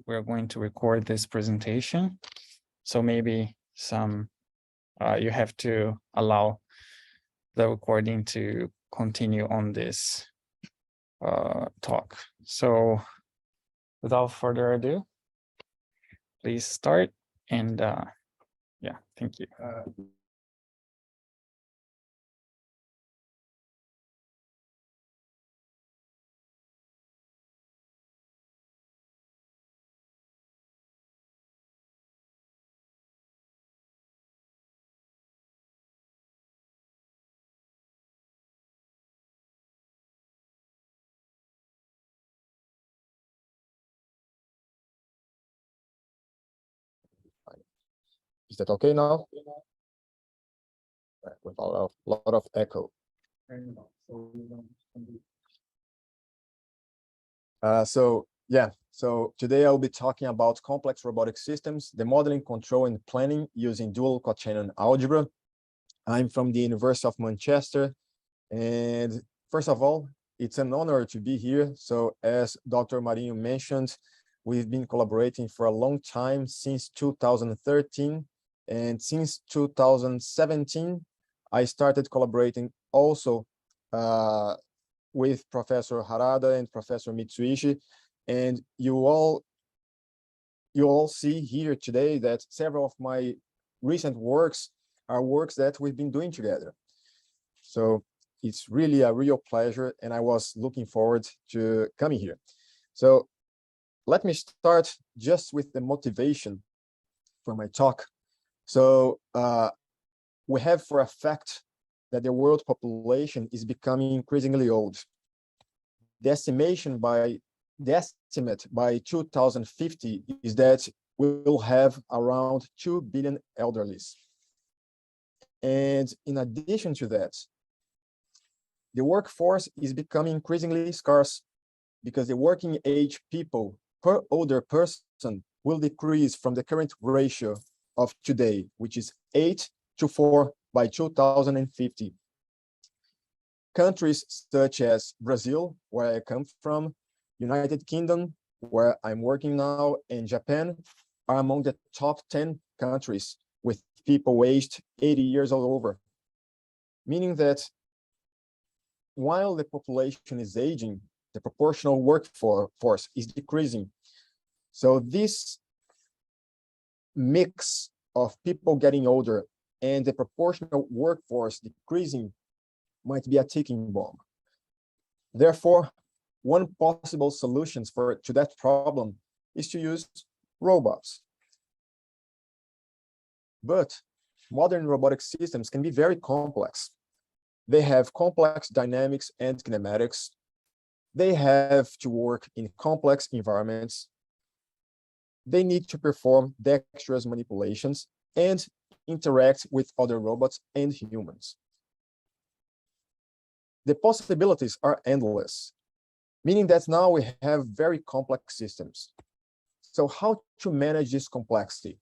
we're going to record this presentation. So maybe you have to allow the recording to continue on this talk. So without further ado, please start. And yeah, thank you. Is that okay now? With a lot of echo. So today I'll be talking about complex robotic systems, the modeling, control, and planning using dual Quaternion algebra. I'm from the University of Manchester, and first of all, it's an honor to be here. So as Dr. Marinho mentioned, we've been collaborating for a long time, since 2013, and since 2017, I started collaborating also with Professor Harada and Professor Mitsuishi, and you all see here today that several of my recent works are works that we've been doing together. So it's really a real pleasure, and I was looking forward to coming here. So let me start just with the motivation for my talk. So we have for a fact that the world population is becoming increasingly old. The estimate by 2050 is that we will have around 2 billion elderlies. And in addition to that, the workforce is becoming increasingly scarce because the working age people per older person will decrease from the current ratio of today, which is 8 to 4 by 2050. Countries such as Brazil, where I come from, United Kingdom, where I'm working now, and Japan are among the top 10 countries with people aged 80 years or over. Meaning that while the population is aging, the proportional workforce is decreasing. So this mix of people getting older and the proportional workforce decreasing might be a ticking bomb. Therefore, one possible solution to that problem is to use robots. But modern robotic systems can be very complex. They have complex dynamics and kinematics. They have to work in complex environments. They need to perform dexterous manipulations and interact with other robots and humans. The possibilities are endless, meaning that now we have very complex systems. So how to manage this complexity?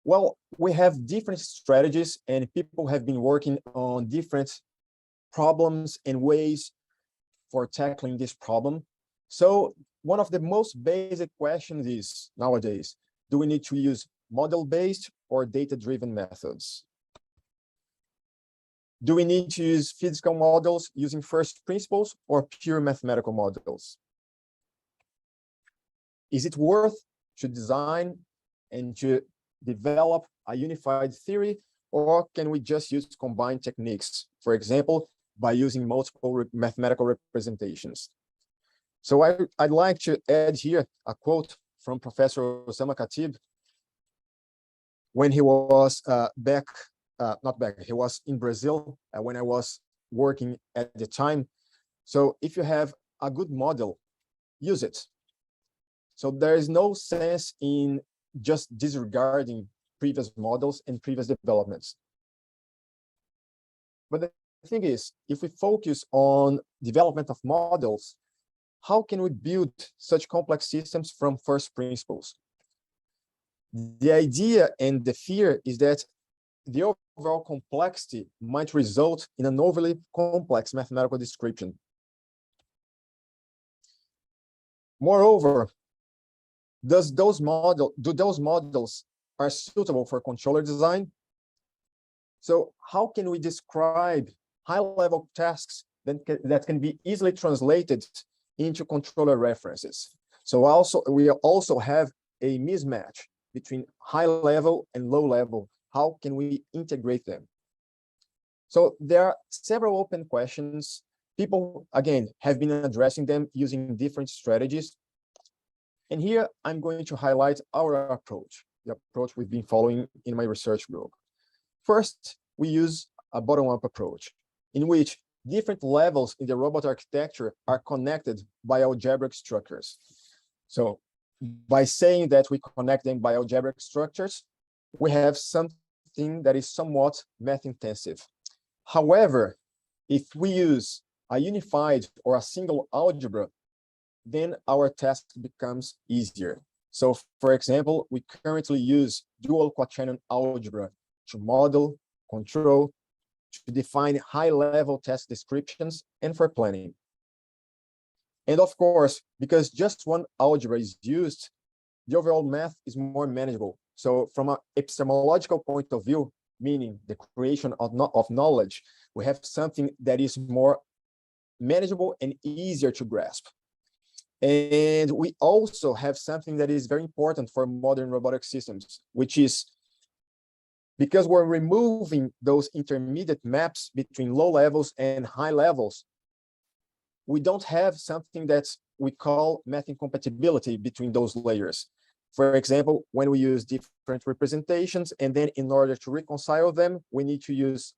Well, we have different strategies, and people have been working on different problems and ways for tackling this problem. So one of the most basic questions is nowadays, do we need to use model-based or data-driven methods? Do we need to use physical models using first principles or pure mathematical models? Is it worth to design and to develop a unified theory, or can we just use combined techniques, for example, by using multiple mathematical representations? So I'd like to add here a quote from Professor Osama Khatib when he was he was in Brazil when I was working at the time. So if you have a good model, use it. So there is no sense in just disregarding previous models and previous developments. But the thing is, if we focus on development of models, how can we build such complex systems from first principles? The idea and the fear is that the overall complexity might result in an overly complex mathematical description. Moreover, do those models are suitable for controller design? So how can we describe high-level tasks that can be easily translated into controller references? So we also have a mismatch between high level and low level. How can we integrate them? So there are several open questions. People, again, have been addressing them using different strategies. And here I'm going to highlight our approach, the approach we've been following in my research group. First, we use a bottom-up approach in which different levels in the robot architecture are connected by algebraic structures. So by saying that we connect them by algebraic structures, we have something that is somewhat math-intensive. However, if we use a unified or a single algebra, then our task becomes easier. So for example, we currently use dual Quaternion algebra to model, control, to define high-level task descriptions, and for planning. And of course, because just one algebra is used, the overall math is more manageable. So from an epistemological point of view, meaning the creation of knowledge, we have something that is more manageable and easier to grasp. And we also have something that is very important for modern robotic systems, which is because we're removing those intermediate maps between low levels and high levels, we don't have something that we call math incompatibility between those layers. For example, when we use different representations, and then in order to reconcile them, we need to use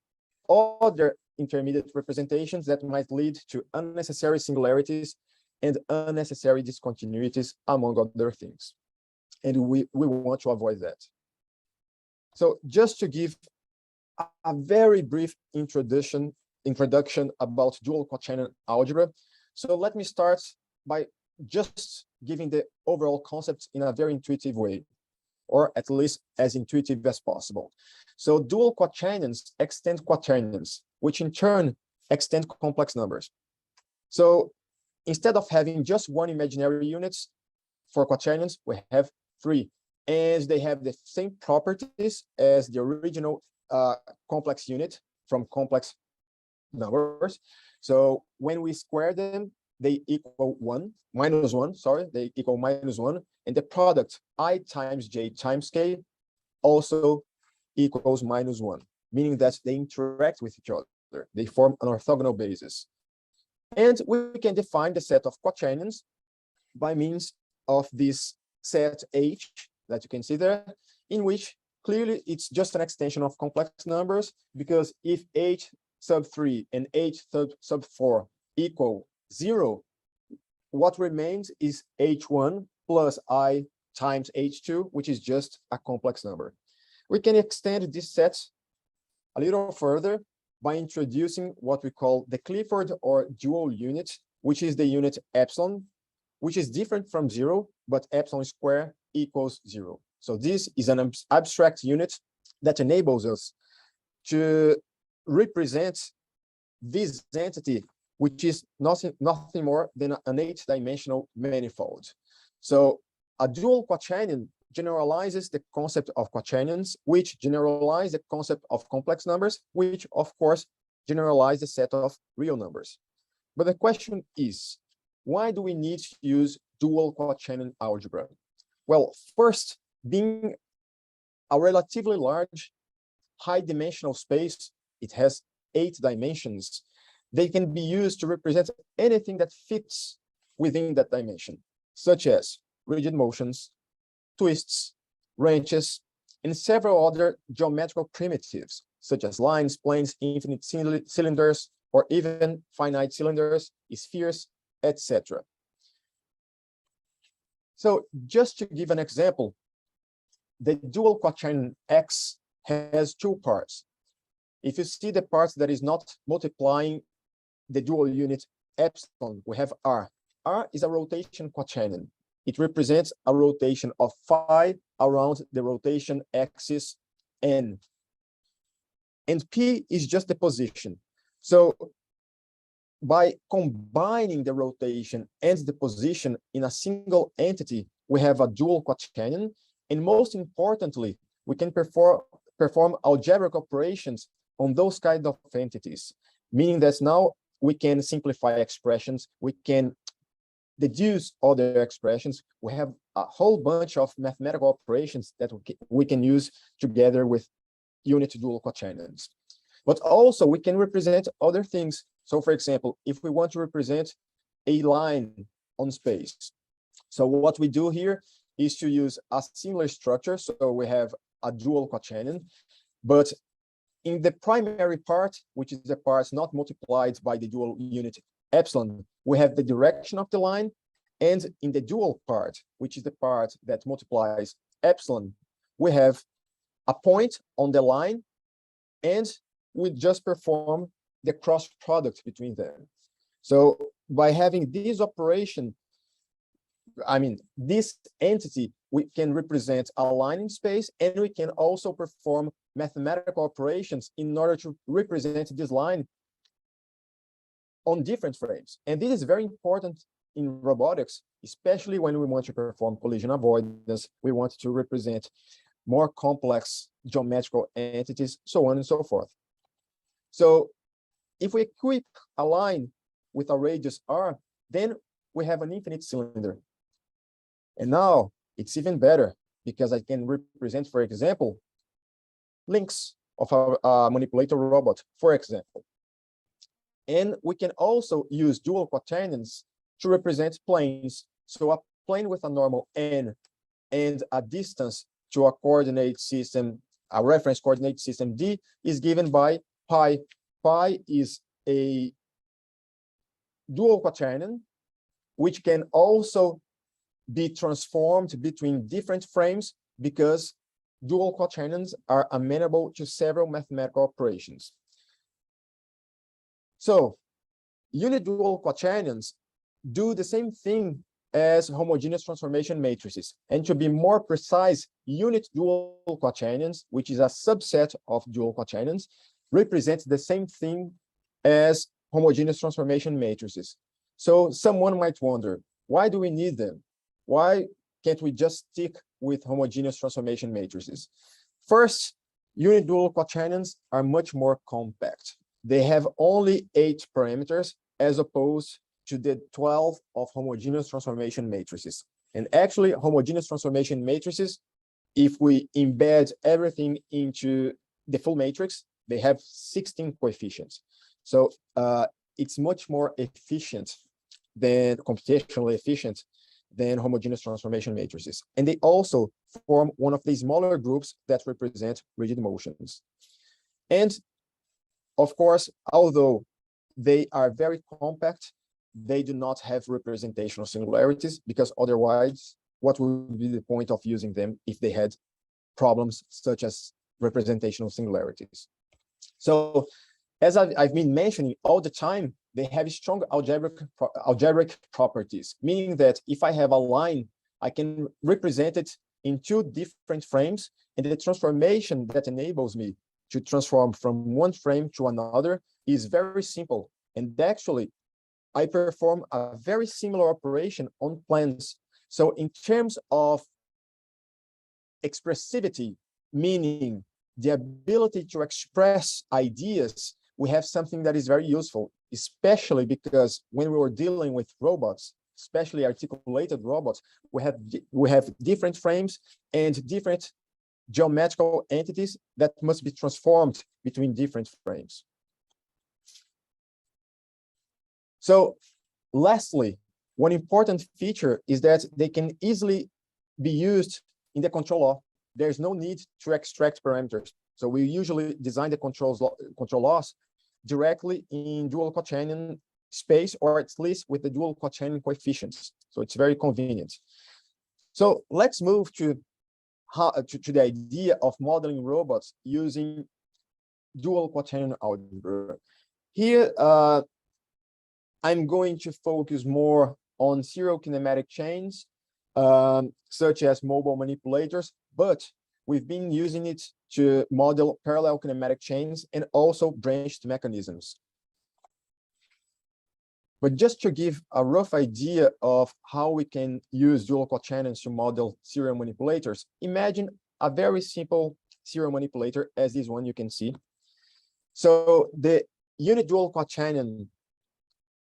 other intermediate representations that might lead to unnecessary singularities and unnecessary discontinuities, among other things. And we want to avoid that. So just to give a very brief introduction about dual Quaternion algebra. So let me start by just giving the overall concepts in a very intuitive way, or at least as intuitive as possible. So dual Quaternions extend quaternions, which in turn extend complex numbers. So instead of having just one imaginary units for quaternions, we have three, and they have the same properties as the original complex unit from complex numbers. So when we square them, they equal minus one, they equal minus one. And the product I times j times k also equals minus one, meaning that they interact with each other. They form an orthogonal basis. And we can define the set of quaternions by means of this set H that you can see there, in which clearly it's just an extension of complex numbers, because if H sub 3 and H sub 4 equal 0, what remains is H1 plus I times H2, which is just a complex number. We can extend this set a little further by introducing what we call the Clifford or dual unit, which is the unit epsilon, which is different from 0, but epsilon square equals 0. So this is an abstract unit that enables us to represent this entity, which is nothing more than an 8-dimensional manifold. So a dual Quaternion generalizes the concept of quaternions, which generalize the concept of complex numbers, which of course generalize the set of real numbers. But the question is, why do we need to use dual Quaternion algebra? Well, first, being a relatively large high-dimensional space, it has 8 dimensions. They can be used to represent anything that fits within that dimension, such as rigid motions, twists, wrenches, and several other geometrical primitives, such as lines, planes, infinite cylinders, or even finite cylinders, spheres, etc. So just to give an example, the dual Quaternion X has 2 parts. If you see the part that is not multiplying the dual unit epsilon, we have R. R is a rotation quaternion. It represents a rotation of phi around the rotation axis N. And P is just the position. So by combining the rotation and the position in a single entity, we have a dual quaternion. And most importantly, we can perform algebraic operations on those kind of entities, meaning that now we can simplify expressions, we can deduce other expressions. We have a whole bunch of mathematical operations that we can use together with unit dual quaternions. But also we can represent other things. So for example, if we want to represent a line on space, so what we do here is to use a similar structure. So we have a dual quaternion, but in the primary part, which is the part not multiplied by the dual unit epsilon, we have the direction of the line. And in the dual part, which is the part that multiplies epsilon, we have a point on the line, and we just perform the cross product between them. So by having this operation, this entity, we can represent a line in space, and we can also perform mathematical operations in order to represent this line on different frames. And this is very important in robotics, especially when we want to perform collision avoidance, we want to represent more complex geometrical entities, so on and so forth. So if we equip a line with a radius r, then we have an infinite cylinder. And now it's even better because I can represent, for example, links of a manipulator robot, for example. And we can also use dual quaternions to represent planes. So a plane with a normal n and a distance to a coordinate system, a reference coordinate system d, is given by pi. Pi is a dual quaternion, which can also be transformed between different frames because dual quaternions are amenable to several mathematical operations. So unit dual quaternions do the same thing as homogeneous transformation matrices. And to be more precise, unit dual quaternions, which is a subset of dual quaternions, represents the same thing as homogeneous transformation matrices. So someone might wonder, why do we need them? Why can't we just stick with homogeneous transformation matrices? First, unit dual quaternions are much more compact. They have only 8 parameters as opposed to the 12 of homogeneous transformation matrices. And actually, homogeneous transformation matrices, if we embed everything into the full matrix, they have 16 coefficients. So it's much more efficient than computationally efficient than homogeneous transformation matrices. And they also form one of the smaller groups that represent rigid motions. And of course, although they are very compact, they do not have representational singularities, because otherwise, what would be the point of using them if they had problems such as representational singularities? So as I've been mentioning all the time, they have strong algebraic properties, meaning that if I have a line, I can represent it in 2 different frames, and the transformation that enables me to transform from one frame to another is very simple. And actually, I perform a very similar operation on planes. So in terms of expressivity, meaning the ability to express ideas, we have something that is very useful, especially because when we were dealing with robots, especially articulated robots, we have different frames and different geometrical entities that must be transformed between different frames. So lastly, one important feature is that they can easily be used in the control law. There's no need to extract parameters. So we usually design the control laws directly in dual quaternion space, or at least with the dual quaternion coefficients. So it's very convenient. So let's move to the idea of modeling robots using dual quaternion algebra. Here, I'm going to focus more on serial kinematic chains, such as mobile manipulators, but we've been using it to model parallel kinematic chains and also branched mechanisms. But just to give a rough idea of how we can use dual quaternions to model serial manipulators, imagine a very simple serial manipulator as this one you can see. So the unit dual quaternion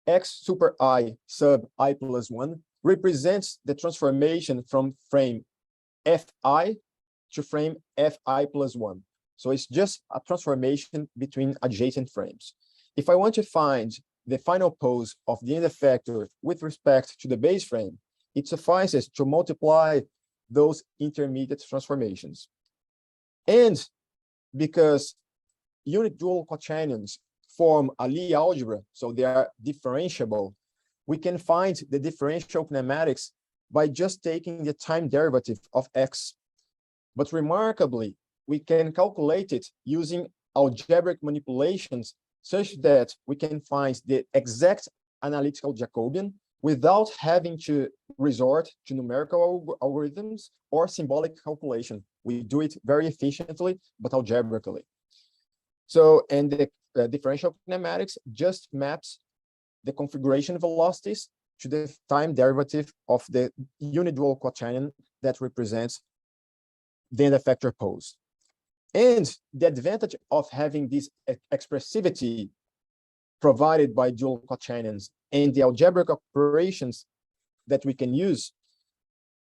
x super I sub I plus 1 represents the transformation from frame fi to frame fi plus 1. So it's just a transformation between adjacent frames. If I want to find the final pose of the end effector with respect to the base frame, it suffices to multiply those intermediate transformations. And because unit dual quaternions form a Lie algebra, so they are differentiable, we can find the differential kinematics by just taking the time derivative of x. But remarkably, we can calculate it using algebraic manipulations such that we can find the exact analytical Jacobian without having to resort to numerical algorithms or symbolic calculation. We do it very efficiently, but algebraically. So, and the differential kinematics just maps the configuration velocities to the time derivative of the unit dual quaternion that represents the end effector pose. And the advantage of having this expressivity provided by dual quaternions and the algebraic operations that we can use,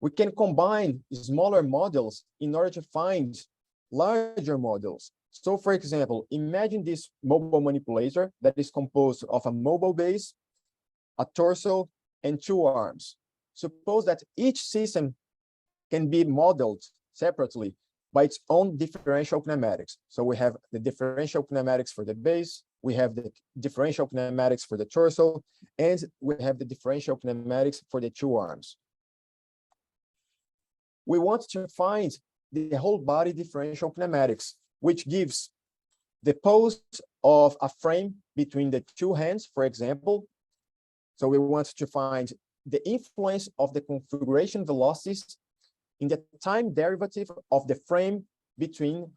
we can combine smaller models in order to find larger models. So for example, imagine this mobile manipulator that is composed of a mobile base, a torso, and 2 arms. Suppose that each system can be modeled separately by its own differential kinematics. So we have the differential kinematics for the base, we have the differential kinematics for the torso, and we have the differential kinematics for the 2 arms. We want to find the whole body differential kinematics, which gives the pose of a frame between the 2 hands, for example. So we want to find the influence of the configuration velocities in the time derivative of the frame between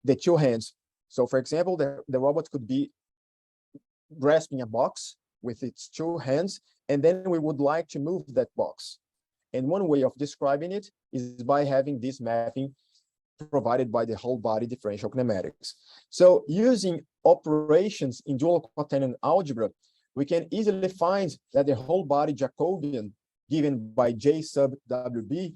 the 2 hands. So for example, the robot could be grasping a box with its 2 hands, and then we would like to move that box. And one way of describing it is by having this mapping provided by the whole body differential kinematics. So using operations in dual quaternion algebra, we can easily find that the whole body Jacobian given by J sub WB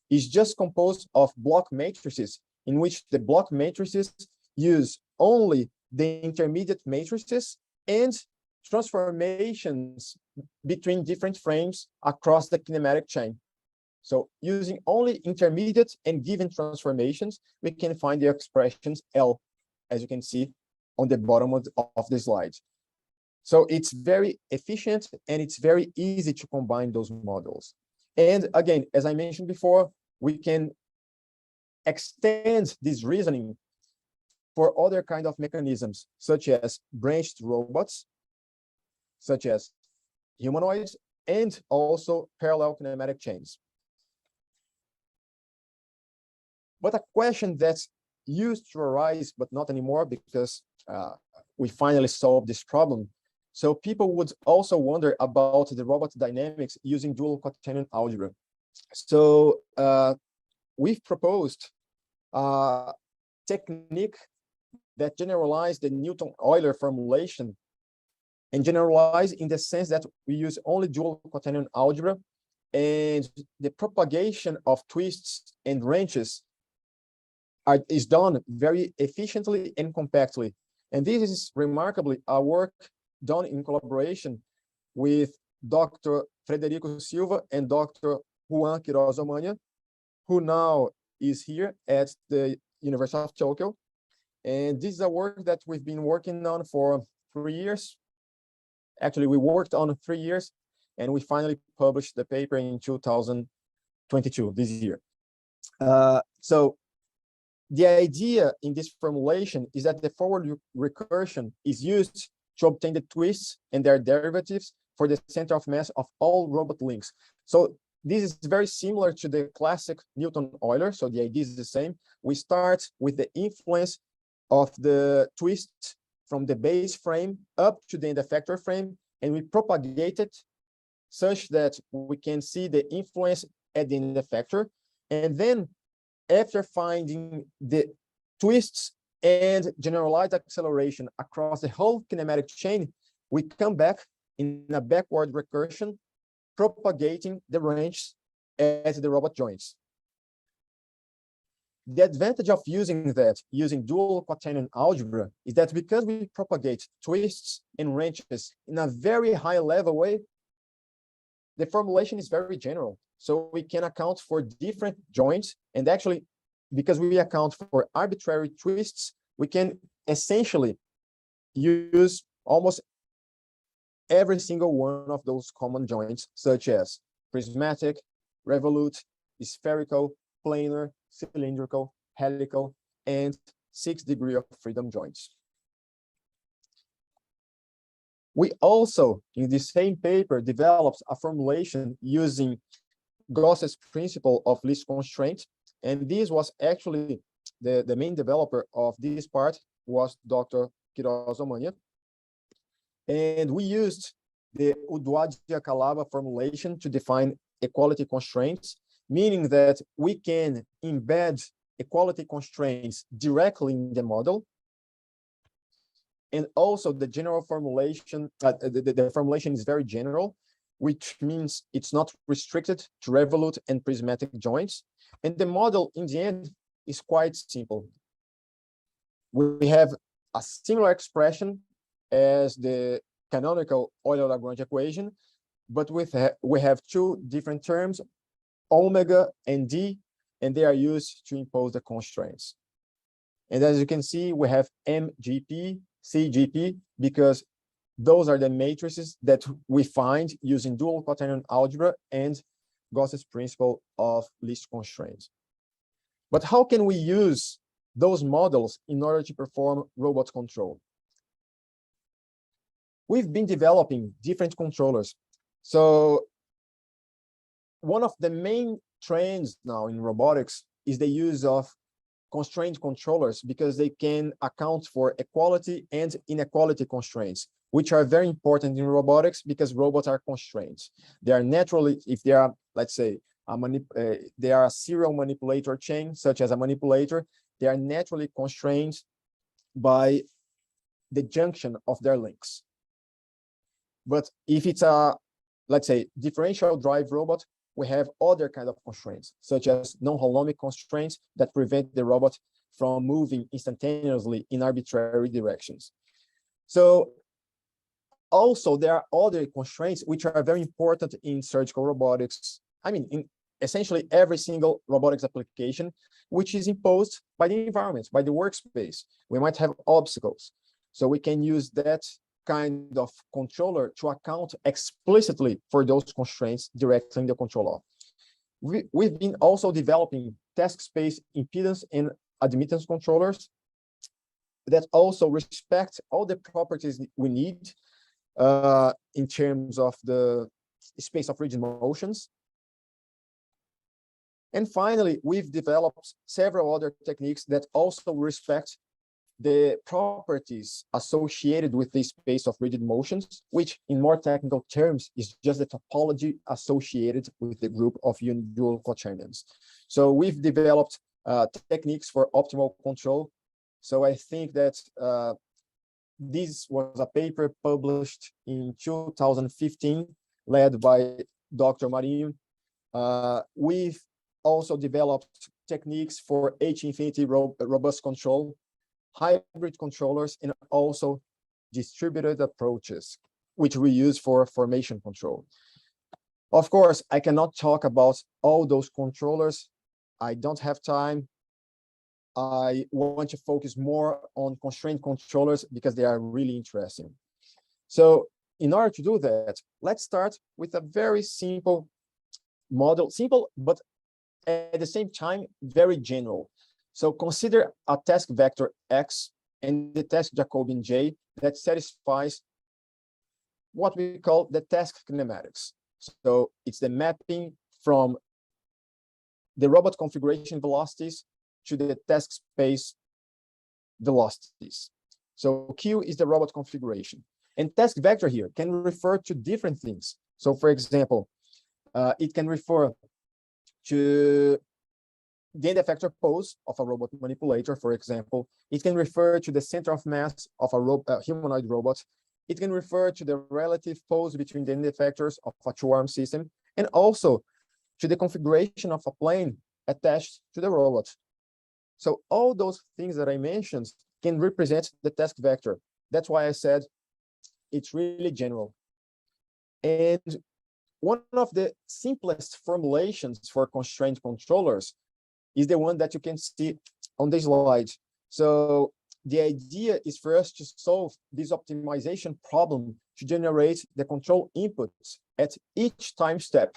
is just composed of block matrices in which the block matrices use only the intermediate matrices and transformations between different frames across the kinematic chain. So using only intermediate and given transformations, we can find the expressions L, as you can see on the bottom of the slide. So it's very efficient and it's very easy to combine those models. And again, as I mentioned before, we can extend this reasoning for other kind of mechanisms, such as branched robots, such as humanoids, and also parallel kinematic chains. But a question that's used to arise, but not anymore because we finally solved this problem. So people would also wonder about the robot dynamics using dual quaternion algebra. So we've proposed a technique that generalized the Newton-Euler formulation and generalized in the sense that we use only dual quaternion algebra, and the propagation of twists and wrenches is done very efficiently and compactly. And this is remarkably a work done in collaboration with Dr. Frederico Silva and Dr. Juan Quiroz Omania, who now is here at the University of Tokyo. And this is a work that we've been working on for 3 years. Actually, we worked on 3 years, and we finally published the paper in 2022, this year. So the idea in this formulation is that the forward recursion is used to obtain the twists and their derivatives for the center of mass of all robot links. So this is very similar to the classic Newton-Euler. So the idea is the same. We start with the influence of the twist from the base frame up to the end effector frame, and we propagate it such that we can see the influence at the end effector. And then after finding the twists and generalized acceleration across the whole kinematic chain, we come back in a backward recursion, propagating the range at the robot joints. The advantage of using dual Quaternion algebra is that because we propagate twists and wrenches in a very high level way, the formulation is very general. So we can account for different joints, and actually, because we account for arbitrary twists, we can essentially use almost every single one of those common joints, such as prismatic, revolute, spherical, planar, cylindrical, helical, and 6 degree of freedom joints. We also, in the same paper, developed a formulation using Gauss's principle of least constraint. And this was actually the main developer of this part was Dr. Quiroz Omania. And we used the Uduadia-Calaba formulation to define equality constraints, meaning that we can embed equality constraints directly in the model. And also the general formulation, the formulation is very general, which means it's not restricted to revolute and prismatic joints. And the model in the end is quite simple. We have a similar expression as the canonical Euler-Lagrange equation, but we have two different terms, omega and d, and they are used to impose the constraints. And as you can see, we have MGP, CGP, because those are the matrices that we find using dual Quaternion algebra and Gauss's principle of least constraints. But how can we use those models in order to perform robot control? We've been developing different controllers. So one of the main trends now in robotics is the use of constraint controllers, because they can account for equality and inequality constraints, which are very important in robotics because robots are constraints. They are naturally, if they are, let's say, they are a serial manipulator chain, such as a manipulator, they are naturally constrained by the junction of their links. But if it's a, let's say, differential drive robot, we have other kind of constraints, such as non-holonomic constraints that prevent the robot from moving instantaneously in arbitrary directions. So also there are other constraints which are very important in surgical robotics. I mean, in essentially every single robotics application, which is imposed by the environment, by the workspace. We might have obstacles. So we can use that kind of controller to account explicitly for those constraints directly in the controller. We've been also developing task space impedance and admittance controllers that also respect all the properties we need in terms of the space of rigid motions. And finally, we've developed several other techniques that also respect the properties associated with the space of rigid motions, which in more technical terms is just the topology associated with the group of unidual quaternions. So we've developed techniques for optimal control. So I think that this was a paper published in 2015, led by Dr. Marinho. We've also developed techniques for H-infinity robust control, hybrid controllers, and also distributed approaches, which we use for formation control. Of course, I cannot talk about all those controllers. I don't have time. I want to focus more on constraint controllers because they are really interesting. So in order to do that, let's start with a very simple model, simple, but at the same time, very general. So consider a task vector X and the task Jacobian J that satisfies what we call the task kinematics. So it's the mapping from the robot configuration velocities to the task space velocities. So Q is the robot configuration. And task vector here can refer to different things. So for example, it can refer to the end effector pose of a robot manipulator, for example. It can refer to the center of mass of a humanoid robot. It can refer to the relative pose between the end effectors of a two-arm system, and also to the configuration of a plane attached to the robot. So all those things that I mentioned can represent the task vector. That's why I said it's really general. And one of the simplest formulations for constraint controllers is the one that you can see on the slide. So the idea is for us to solve this optimization problem to generate the control inputs at each time step.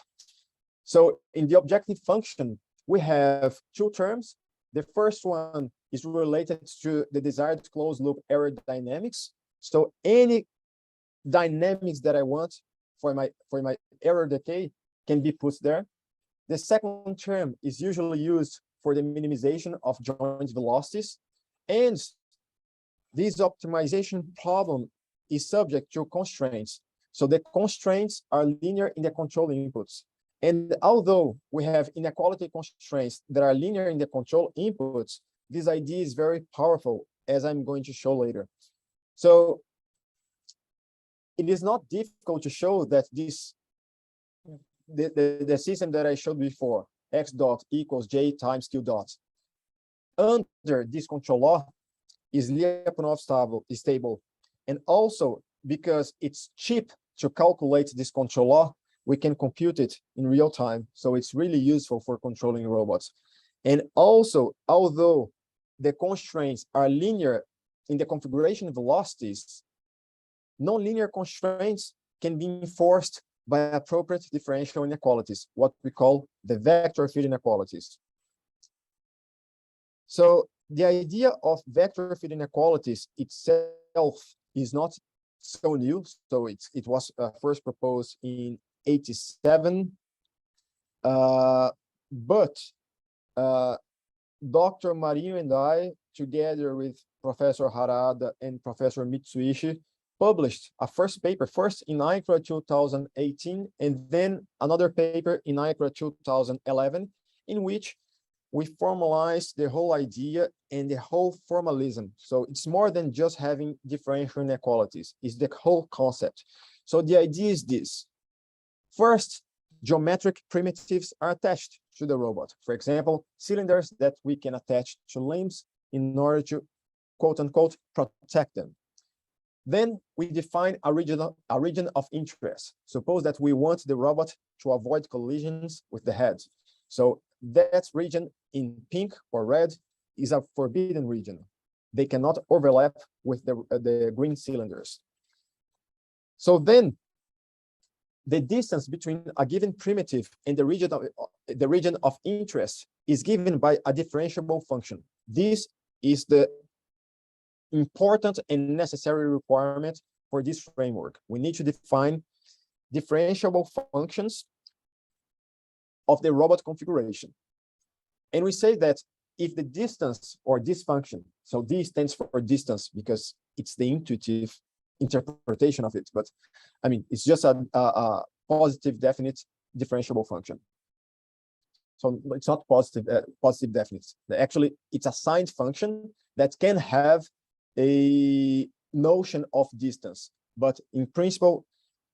So in the objective function, we have two terms. The first one is related to the desired closed loop error dynamics. So any dynamics that I want for my error decay can be put there. The second term is usually used for the minimization of joint velocities. And this optimization problem is subject to constraints. So the constraints are linear in the control inputs. And although we have inequality constraints that are linear in the control inputs, this idea is very powerful, as I'm going to show later. So it is not difficult to show that this the system that I showed before, x dot equals j times q dot, under this control law is Lyapunov stable. And also because it's cheap to calculate this control law, we can compute it in real time. So it's really useful for controlling robots. And also, although the constraints are linear in the configuration velocities, nonlinear constraints can be enforced by appropriate differential inequalities, what we call the vector field inequalities. So the idea of vector field inequalities itself is not so new. So it was first proposed in '87, but Dr. Marinho and I, together with Professor Harada and Professor Mitsuishi, published a first paper, first in ICRA 2018, and then another paper in ICRA 2011, in which we formalized the whole idea and the whole formalism. So it's more than just having differential inequalities, it's the whole concept. So the idea is this. First, geometric primitives are attached to the robot. For example, cylinders that we can attach to limbs in order to, quote unquote, protect them. Then we define a region of interest. Suppose that we want the robot to avoid collisions with the head. So that region in pink or red is a forbidden region. They cannot overlap with the green cylinders. So then the distance between a given primitive and the region of interest is given by a differentiable function. This is the important and necessary requirement for this framework. We need to define differentiable functions of the robot configuration. And we say that if the distance or this function, so D stands for distance because it's the intuitive interpretation of it, but I mean, it's just a positive definite differentiable function. So it's not positive definite. Actually, it's a signed function that can have a notion of distance, but in principle,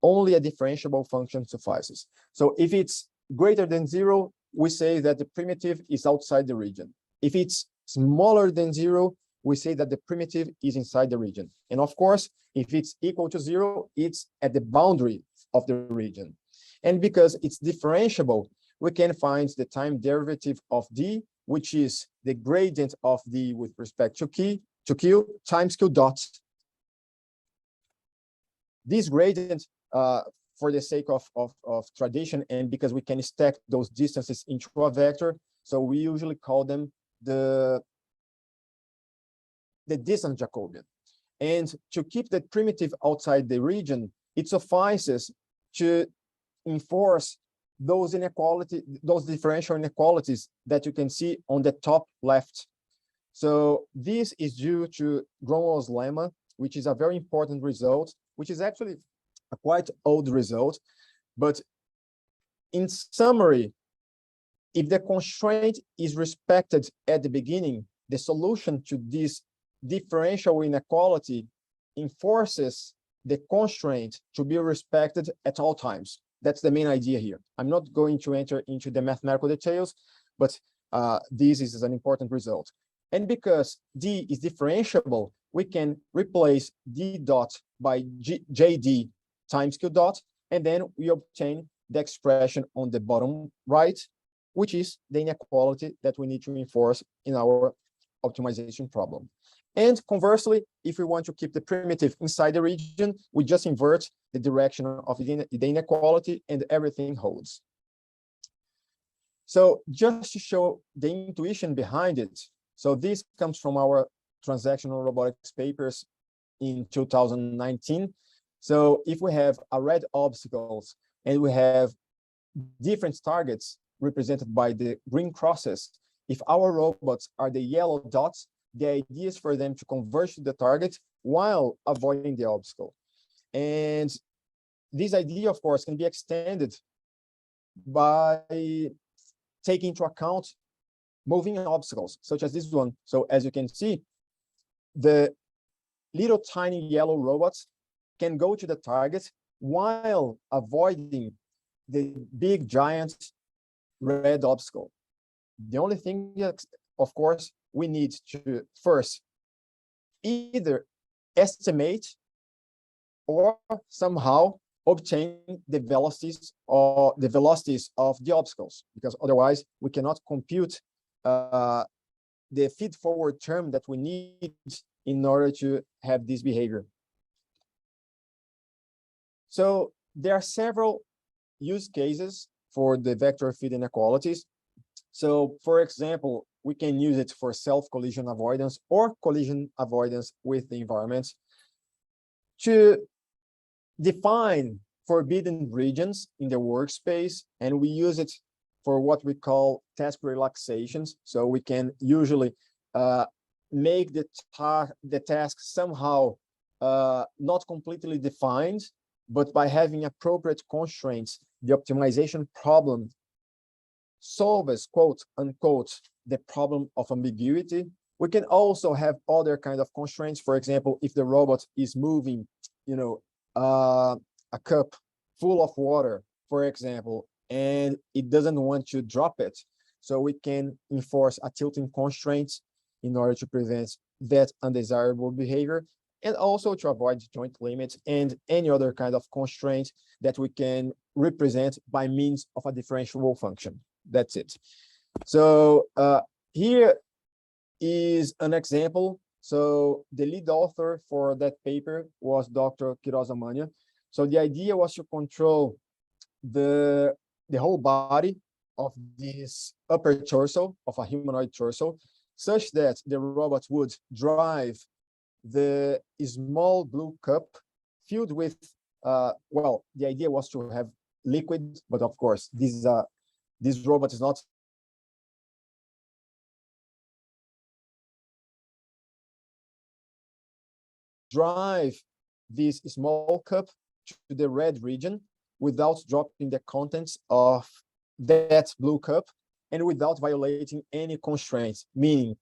only a differentiable function suffices. So if it's greater than 0, we say that the primitive is outside the region. If it's smaller than 0, we say that the primitive is inside the region. And of course, if it's equal to 0, it's at the boundary of the region. And because it's differentiable, we can find the time derivative of D, which is the gradient of D with respect to Q times Q dot. This gradient, for the sake of tradition and because we can stack those distances into a vector, so we usually call them the distance Jacobian. And to keep the primitive outside the region, it suffices to enforce those differential inequalities that you can see on the top left. So this is due to Gromwell's lemma, which is a very important result, which is actually a quite old result. But in summary, if the constraint is respected at the beginning, the solution to this differential inequality enforces the constraint to be respected at all times. That's the main idea here. I'm not going to enter into the mathematical details, but this is an important result. And because D is differentiable, we can replace D dot by JD times Q dot, and then we obtain the expression on the bottom right, which is the inequality that we need to enforce in our optimization problem. And conversely, if we want to keep the primitive inside the region, we just invert the direction of the inequality and everything holds. So just to show the intuition behind it, so this comes from our transactional robotics papers in 2019. So if we have a red obstacles and we have different targets represented by the green crosses, if our robots are the yellow dots, the idea is for them to converge to the target while avoiding the obstacle. And this idea, of course, can be extended by taking into account moving obstacles, such as this one. So as you can see, the little tiny yellow robots can go to the target while avoiding the big giant red obstacle. The only thing that, of course, we need to first either estimate or somehow obtain the velocities of the obstacles, because otherwise we cannot compute the feed-forward term that we need in order to have this behavior. So there are several use cases for the vector feed inequalities. So, for example, we can use it for self-collision avoidance or collision avoidance with the environment to define forbidden regions in the workspace, and we use it for what we call task relaxations. So we can usually make the task somehow not completely defined, but by having appropriate constraints, the optimization problem solves, quote unquote, the problem of ambiguity. We can also have other kind of constraints. For example, if the robot is moving, a cup full of water, for example, and it doesn't want to drop it, so we can enforce a tilting constraint in order to prevent that undesirable behavior, and also to avoid joint limits and any other kind of constraint that we can represent by means of a differentiable function. That's it. So here is an example. So the lead author for that paper was Dr. Quiroz-Amania. So the idea was to control the whole body of this upper torso, of a humanoid torso, such that the robot would drive the small blue cup filled with, well, the idea was to have liquid, but of course, this robot is not drive this small cup to the red region without dropping the contents of that blue cup and without violating any constraints, meaning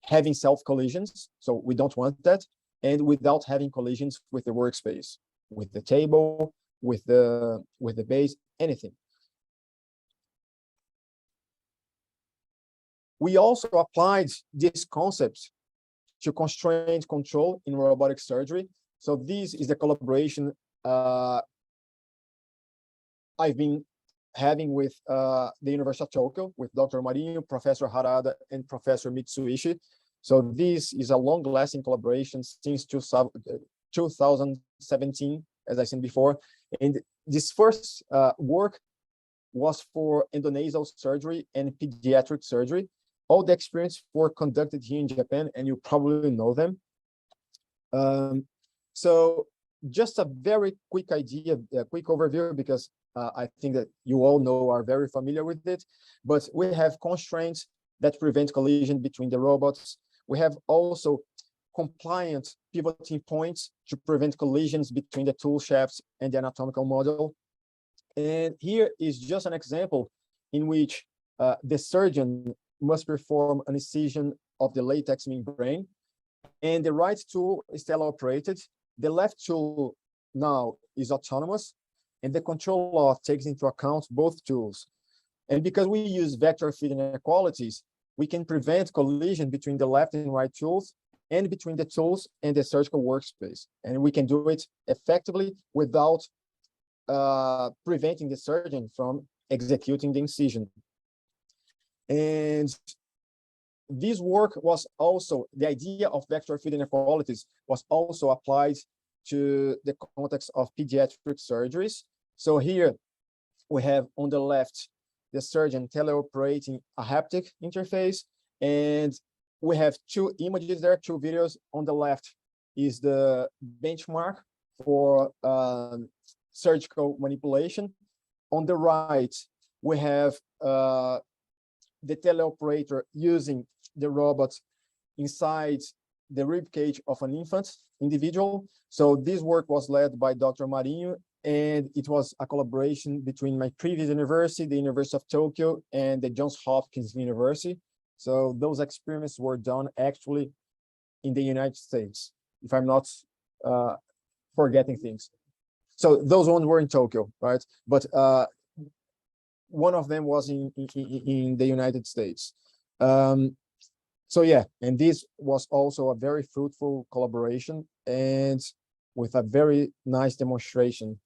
having self-collisions, so we don't want that, and without having collisions with the workspace, with the table, with the base, anything. We also applied this concept to constraint control in robotic surgery. So this is the collaboration I've been having with the University of Tokyo, with Dr. Marinho, Professor Harada, and Professor Mitsuishi. So this is a long-lasting collaboration since 2017, as I said before. And this first work was for endonasal surgery and pediatric surgery. All the experience were conducted here in Japan, and you probably know them. So just a very quick idea, a quick overview, because I think that you all know, are very familiar with it, but we have constraints that prevent collision between the robots. We have also compliant pivoting points to prevent collisions between the tool shafts and the anatomical model. And here is just an example in which the surgeon must perform an incision of the latex membrane, and the right tool is teleoperated. The left tool now is autonomous, and the control law takes into account both tools. And because we use vector field inequalities, we can prevent collision between the left and right tools and between the tools and the surgical workspace. And we can do it effectively without preventing the surgeon from executing the incision. And this work was also, the idea of vector field inequalities was also applied to the context of pediatric surgeries. So here we have on the left, the surgeon teleoperating a haptic interface, and we have two images there, two videos. On the left is the benchmark for surgical manipulation. On the right, we have the teleoperator using the robot inside the rib cage of an infant individual. So this work was led by Dr. Marinho, and it was a collaboration between my previous university, the University of Tokyo, and the Johns Hopkins University. So those experiments were done actually in the United States, if I'm not forgetting things. So those ones were in Tokyo, right? But one of them was in the United States. So yeah, and this was also a very fruitful collaboration and with a very nice demonstration.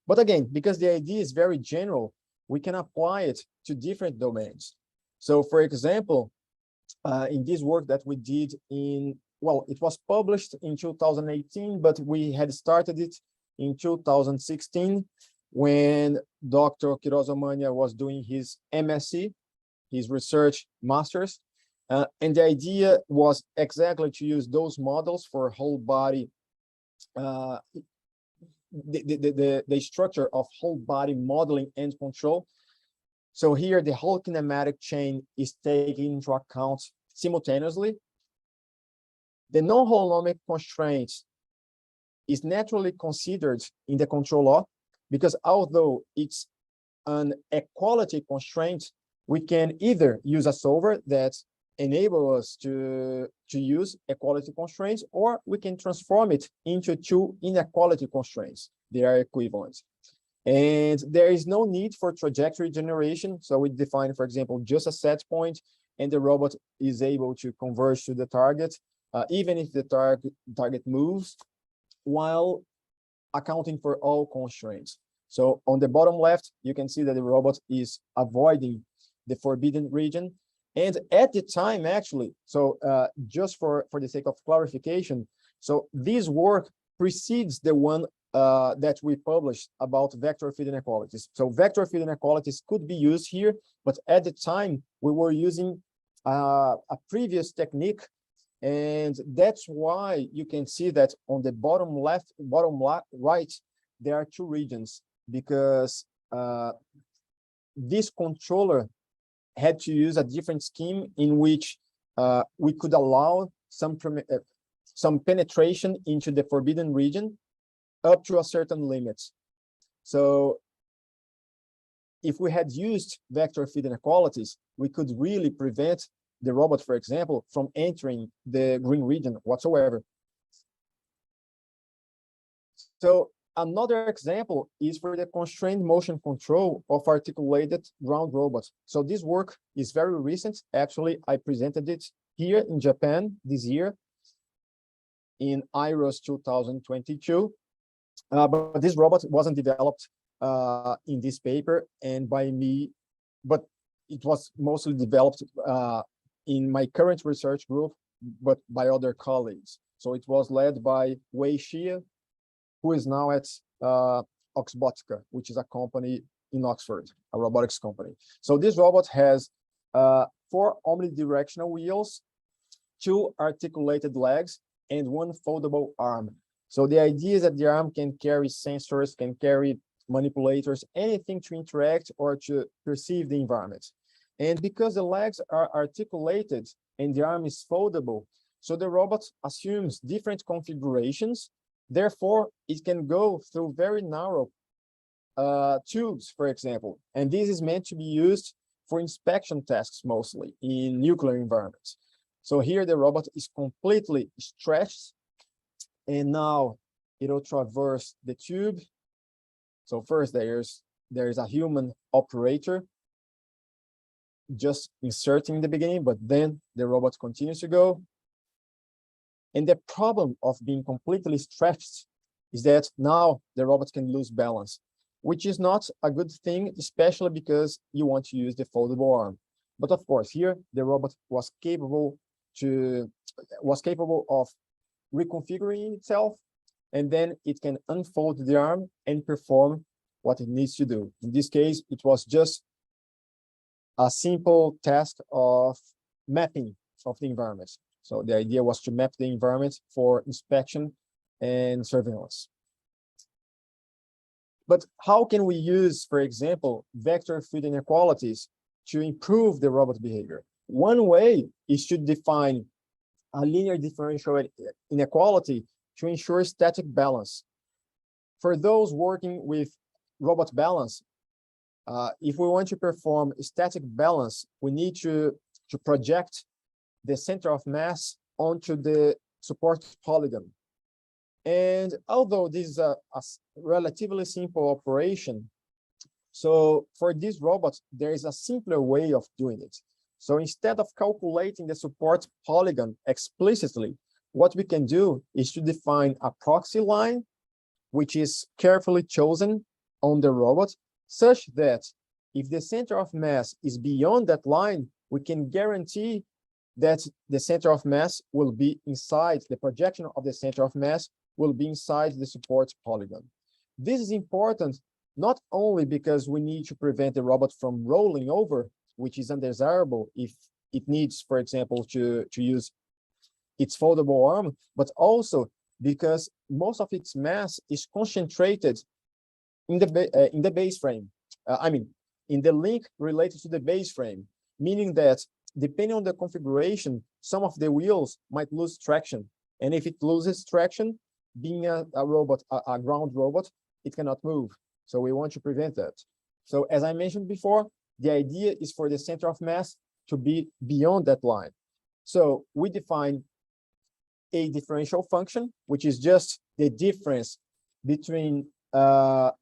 But again, because the idea is very general, we can apply it to different domains. So for example, in this work that we did in, well, it was published in 2018, but we had started it in 2016 when Dr. Kirozomania was doing his MSc, his research master's. And the idea was exactly to use those models for whole body, the structure of whole body modeling and control. So here the whole kinematic chain is taken into account simultaneously. The non-holonomic constraints is naturally considered in the control law, because although it's an equality constraint, we can either use a solver that enable us to use equality constraints, or we can transform it into two inequality constraints. They are equivalent. And there is no need for trajectory generation. So we define, for example, just a set point, and the robot is able to converge to the target, even if the target moves, while accounting for all constraints. So on the bottom left, you can see that the robot is avoiding the forbidden region. And at the time, actually, so just for the sake of clarification, so this work precedes the one that we published about vector field inequalities. So vector field inequalities could be used here, but at the time we were using a previous technique, and that's why you can see that on the bottom left, right, there are two regions, because this controller had to use a different scheme in which we could allow some penetration into the forbidden region up to a certain limit. So if we had used vector field inequalities, we could really prevent the robot, for example, from entering the green region whatsoever. So another example is for the constrained motion control of articulated ground robots. So this work is very recent. Actually, I presented it here in Japan this year in IROS 2022. But this robot wasn't developed in this paper and by me, but it was mostly developed in my current research group, but by other colleagues. So it was led by Wei Xia, who is now at Oxbotica, which is a company in Oxford, a robotics company. So this robot has 4 omnidirectional wheels, 2 articulated legs, and 1 foldable arm. So the idea is that the arm can carry sensors, can carry manipulators, anything to interact or to perceive the environment. And because the legs are articulated and the arm is foldable, So the robot assumes different configurations. Therefore, it can go through very narrow tubes, for example. And this is meant to be used for inspection tasks, mostly in nuclear environments. So here the robot is completely stretched, and now it'll traverse the tube. So first there's a human operator just inserting in the beginning, but then the robot continues to go. And the problem of being completely stretched is that now the robot can lose balance, which is not a good thing, especially because you want to use the foldable arm. But of course, here the robot was capable of reconfiguring itself, and then it can unfold the arm and perform what it needs to do. In this case, it was just a simple task of mapping of the environment. So the idea was to map the environment for inspection and surveillance. But how can we use, for example, vector field inequalities to improve the robot behavior? One way is to define a linear differential inequality to ensure static balance. For those working with robot balance, if we want to perform static balance, we need to project the center of mass onto the support polygon. And although this is a relatively simple operation, so for this robot, there is a simpler way of doing it. So instead of calculating the support polygon explicitly, what we can do is to define a proxy line, which is carefully chosen on the robot, such that if the center of mass is beyond that line, we can guarantee that the center of mass will be inside, the projection of the center of mass will be inside the support polygon. This is important not only because we need to prevent the robot from rolling over, which is undesirable if it needs, for example, to use its foldable arm, but also because most of its mass is concentrated in the base frame. In the link related to the base frame, meaning that depending on the configuration, some of the wheels might lose traction. And if it loses traction, being a ground robot, it cannot move. So we want to prevent that. So as I mentioned before, the idea is for the center of mass to be beyond that line. So we define a differential function, which is just the difference between the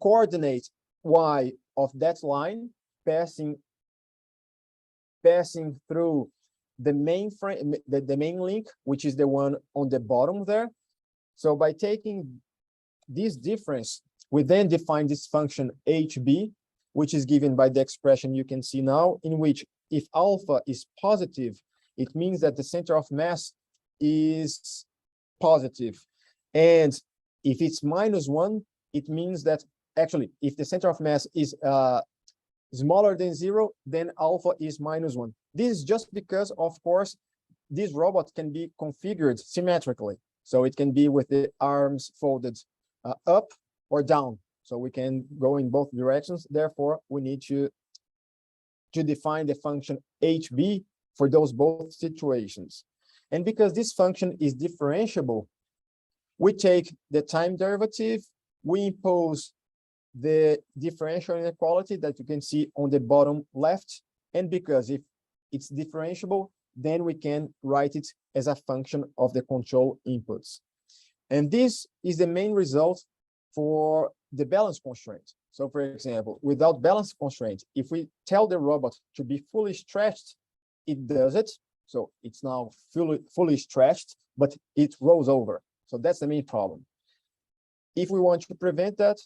coordinate y of that line passing through the main frame, the main link, which is the one on the bottom there. So by taking this difference, we then define this function hb, which is given by the expression you can see now, in which if alpha is positive, it means that the center of mass is positive. And if it's -1, it means that actually, if the center of mass is smaller than 0, then alpha is -1. This is just because, of course, this robot can be configured symmetrically. So it can be with the arms folded up or down. So we can go in both directions. Therefore, we need to define the function hb for those both situations. And because this function is differentiable, we take the time derivative, we impose the differential inequality that you can see on the bottom left. And because if it's differentiable, then we can write it as a function of the control inputs. And this is the main result for the balance constraint. So for example, without balance constraint, if we tell the robot to be fully stretched, it does it. So it's now fully stretched, but it rolls over. So that's the main problem. If we want to prevent that,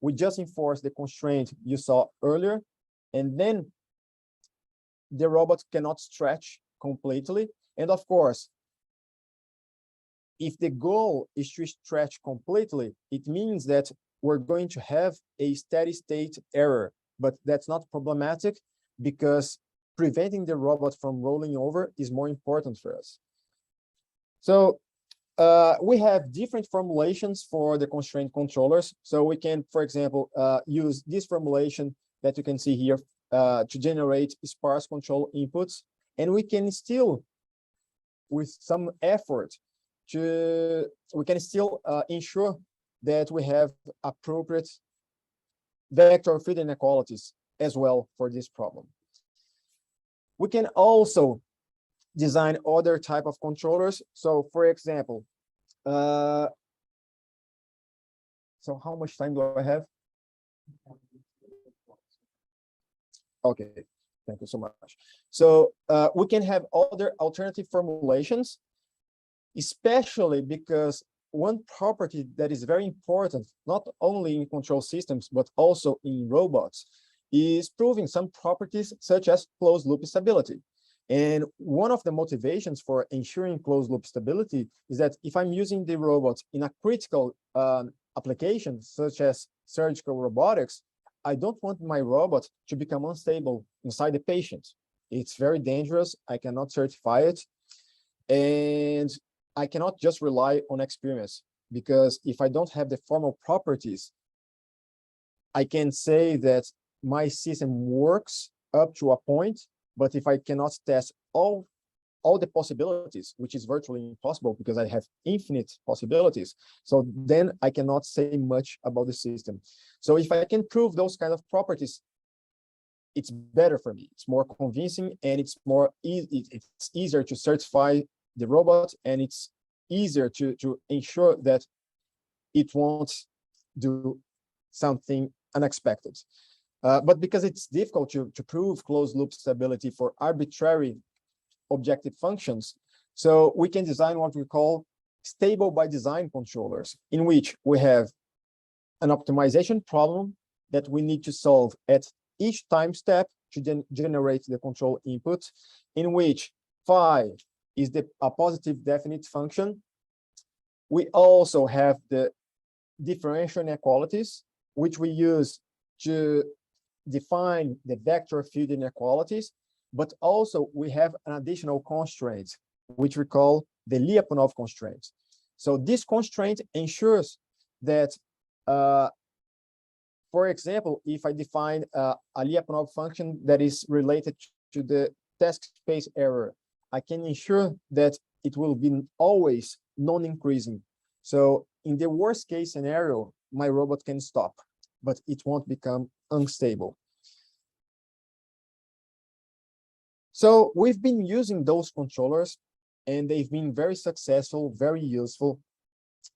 we just enforce the constraint you saw earlier, and then the robot cannot stretch completely. And of course, if the goal is to stretch completely, it means that we're going to have a steady state error, but that's not problematic because preventing the robot from rolling over is more important for us. So we have different formulations for the constraint controllers. So we can, for example, use this formulation that you can see here to generate sparse control inputs. And we can still with some effort we can still ensure that we have appropriate vector field inequalities as well for this problem. We can also design other type of controllers. So for example, so how much time do I have? Okay, thank you so much. So we can have other alternative formulations, especially because one property that is very important, not only in control systems, but also in robots, is proving some properties such as closed loop stability. And one of the motivations for ensuring closed loop stability is that if I'm using the robot in a critical application, such as surgical robotics, I don't want my robot to become unstable inside the patient. It's very dangerous. I cannot certify it. And I cannot just rely on experience, because if I don't have the formal properties, I can say that my system works up to a point, but if I cannot test all the possibilities, which is virtually impossible because I have infinite possibilities, so then I cannot say much about the system. So if I can prove those kind of properties, it's better for me. It's more convincing, and it's easier to certify the robot, and it's easier to ensure that it won't do something unexpected. But because it's difficult to prove closed loop stability for arbitrary objective functions, so we can design what we call stable by design controllers, in which we have an optimization problem that we need to solve at each time step to generate the control input, in which phi is a positive definite function. We also have the differential inequalities, which we use to define the vector field inequalities, but also we have an additional constraint, which we call the Lyapunov constraint. So this constraint ensures that, for example, if I define a Lyapunov function that is related to the task space error, I can ensure that it will be always non-increasing. So in the worst case scenario, my robot can stop, but it won't become unstable. So we've been using those controllers, and they've been very successful, very useful.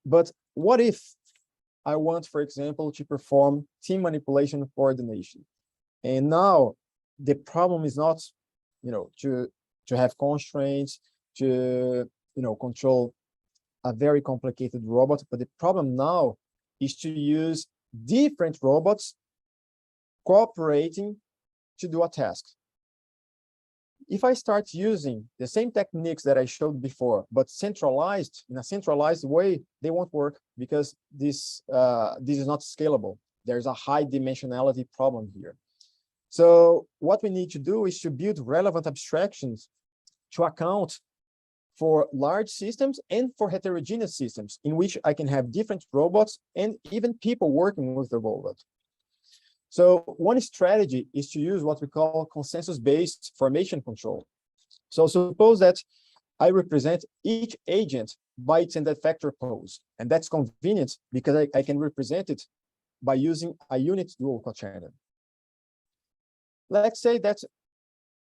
But what if I want, for example, to perform team manipulation coordination? And now the problem is not, to have constraints, to, control a very complicated robot, but the problem now is to use different robots cooperating to do a task. If I start using the same techniques that I showed before, but centralized, in a centralized way, they won't work, because this is not scalable. There's a high dimensionality problem here. So what we need to do is to build relevant abstractions to account for large systems and for heterogeneous systems, in which I can have different robots and even people working with the robot. So one strategy is to use what we call consensus-based formation control. So suppose that I represent each agent by its ended factor pose, and that's convenient because I can represent it by using a unit dual quaternion. Let's say that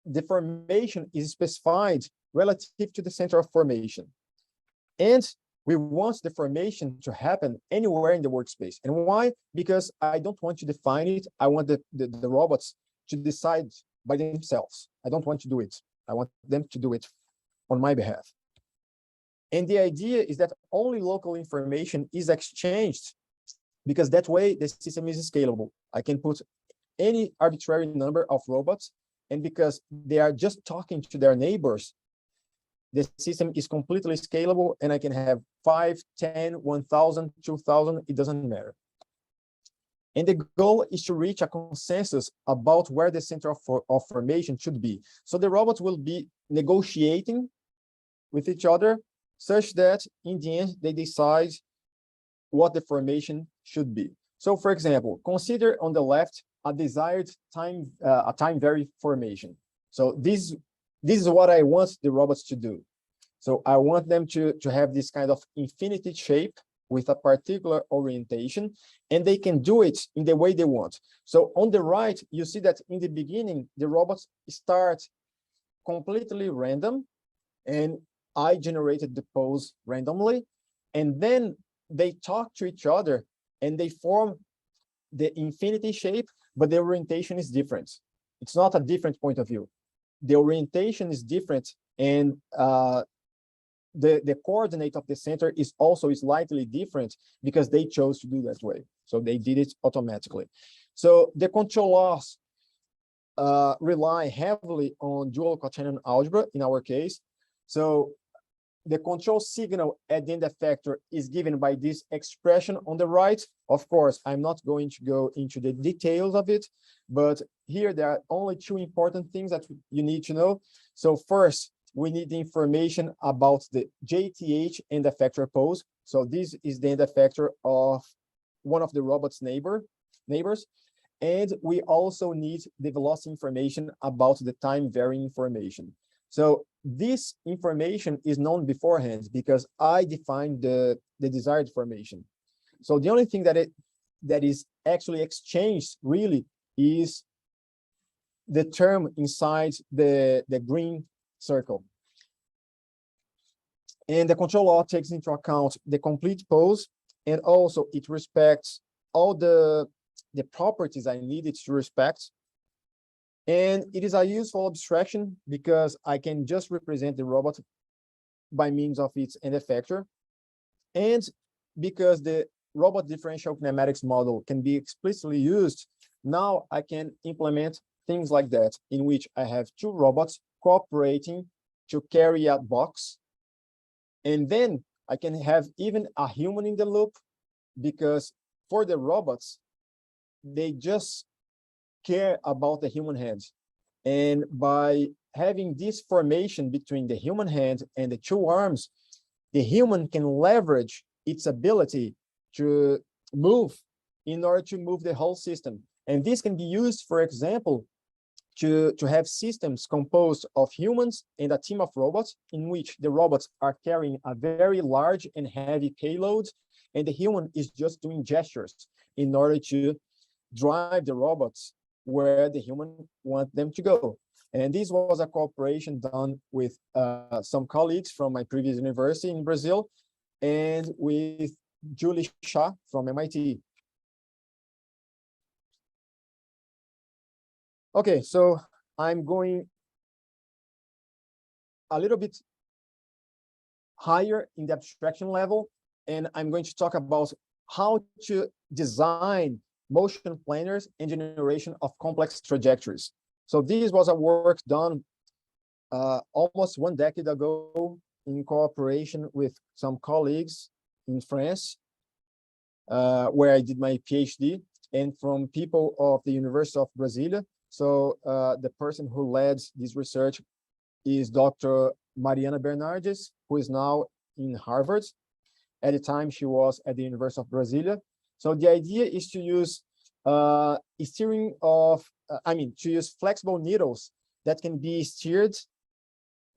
the formation is specified relative to the center of formation, and we want the formation to happen anywhere in the workspace. And why? Because I don't want to define it. I want the robots to decide by themselves. I don't want to do it. I want them to do it on my behalf. And the idea is that only local information is exchanged, because that way the system is scalable. I can put any arbitrary number of robots, and because they are just talking to their neighbors, the system is completely scalable, and I can have 5, 10, 1,000, 2,000, it doesn't matter. And the goal is to reach a consensus about where the center of formation should be. So the robots will be negotiating with each other such that in the end, they decide what the formation should be. So for example, consider on the left a desired time, a time vary formation. So this is what I want the robots to do. So I want them to have this kind of infinity shape with a particular orientation, and they can do it in the way they want. So on the right, you see that in the beginning, the robots start completely random, and I generated the pose randomly, and then they talk to each other and they form the infinity shape, but the orientation is different. It's not a different point of view. The orientation is different, and the coordinate of the center is also slightly different because they chose to do that way. So they did it automatically. So the control laws rely heavily on dual Quaternion algebra in our case. So the control signal at the end effector is given by this expression on the right. Of course, I'm not going to go into the details of it, but here there are only two important things that you need to know. So first, we need the information about the JTH end effector pose. So this is the end effector of one of the robot's neighbors. And we also need the velocity information about the time varying information. So this information is known beforehand because I defined the desired formation. So the only thing that is actually exchanged really is the term inside the green circle. And the control law takes into account the complete pose, and also it respects all the properties I needed to respect. And it is a useful abstraction because I can just represent the robot by means of its end effector. And because the robot differential kinematics model can be explicitly used, now I can implement things like that, in which I have two robots cooperating to carry a box. And then I can have even a human in the loop, because for the robots, they just care about the human hand. And by having this formation between the human hand and the two arms, the human can leverage its ability to move in order to move the whole system. And this can be used, for example, to have systems composed of humans and a team of robots, in which the robots are carrying a very large and heavy payload, and the human is just doing gestures in order to drive the robots where the human want them to go. And this was a cooperation done with some colleagues from my previous university in Brazil, and with Julie Shah from MIT. Okay, so I'm going a little bit higher in the abstraction level, and I'm going to talk about how to design motion planners and generation of complex trajectories. So this was a work done almost 1 decade ago in cooperation with some colleagues in France, where I did my PhD, and from people of the University of Brasilia. So the person who led this research is Dr. Mariana Bernardes, who is now in Harvard. At the time, she was at the University of Brasilia. So the idea is to use to use flexible needles that can be steered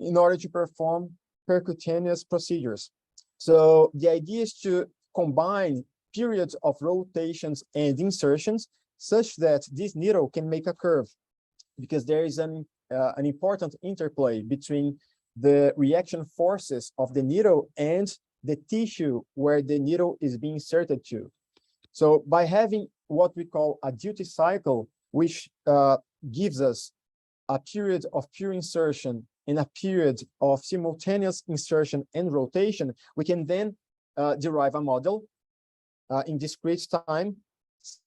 in order to perform percutaneous procedures. So the idea is to combine periods of rotations and insertions such that this needle can make a curve, because there is an important interplay between the reaction forces of the needle and the tissue where the needle is being inserted to. So by having what we call a duty cycle, which gives us a period of pure insertion and a period of simultaneous insertion and rotation, we can then derive a model in discrete time,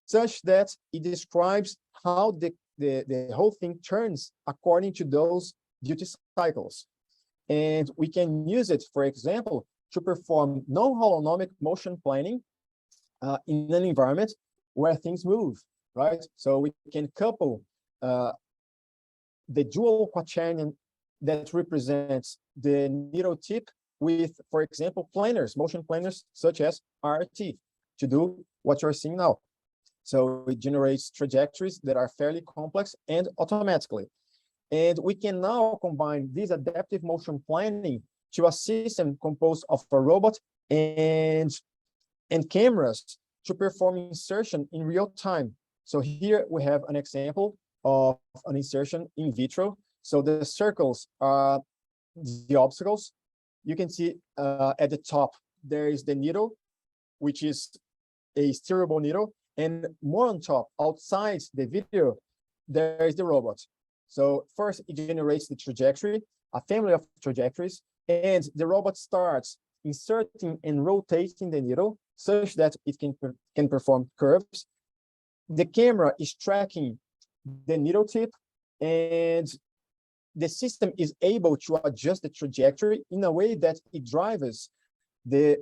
such that it describes how the whole thing turns according to those duty cycles. And we can use it, for example, to perform non-holonomic motion planning in an environment where things move, right? So we can couple the dual quaternion that represents the needle tip with, for example, planners, motion planners such as RT, to do what you're seeing now. So it generates trajectories that are fairly complex and automatically. And we can now combine this adaptive motion planning to a system composed of a robot and cameras to perform insertion in real time. So here we have an example of an insertion in vitro. So the circles are the obstacles. You can see at the top, there is the needle, which is a steerable needle. And more on top, outside the video, there is the robot. So first it generates the trajectory, a family of trajectories, and the robot starts inserting and rotating the needle such that it can perform curves. The camera is tracking the needle tip, and the system is able to adjust the trajectory in a way that it drives the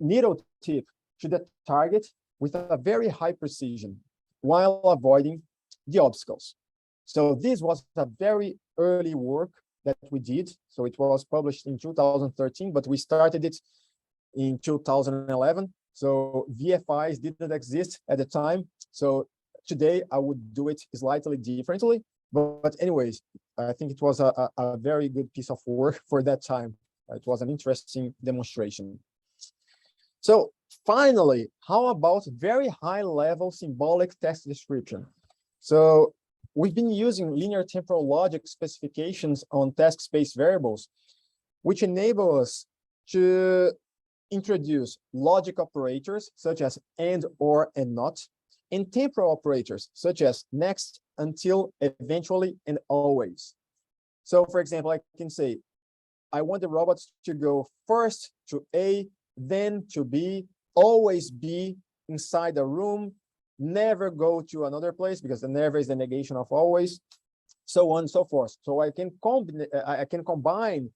needle tip to the target with a very high precision while avoiding the obstacles. So this was a very early work that we did. So it was published in 2013, but we started it in 2011. So VFIs didn't exist at the time. So today I would do it slightly differently. But anyways, I think it was a very good piece of work for that time. It was an interesting demonstration. So finally, how about very high level symbolic text description? So we've been using linear temporal logic specifications on task space variables, which enable us to introduce logic operators such as and, or, and not, and temporal operators such as next, until, eventually, and always. So for example, I can say, I want the robots to go first to A, then to B, always be inside a room, never go to another place because the never is the negation of always, so on and so forth. So I can combine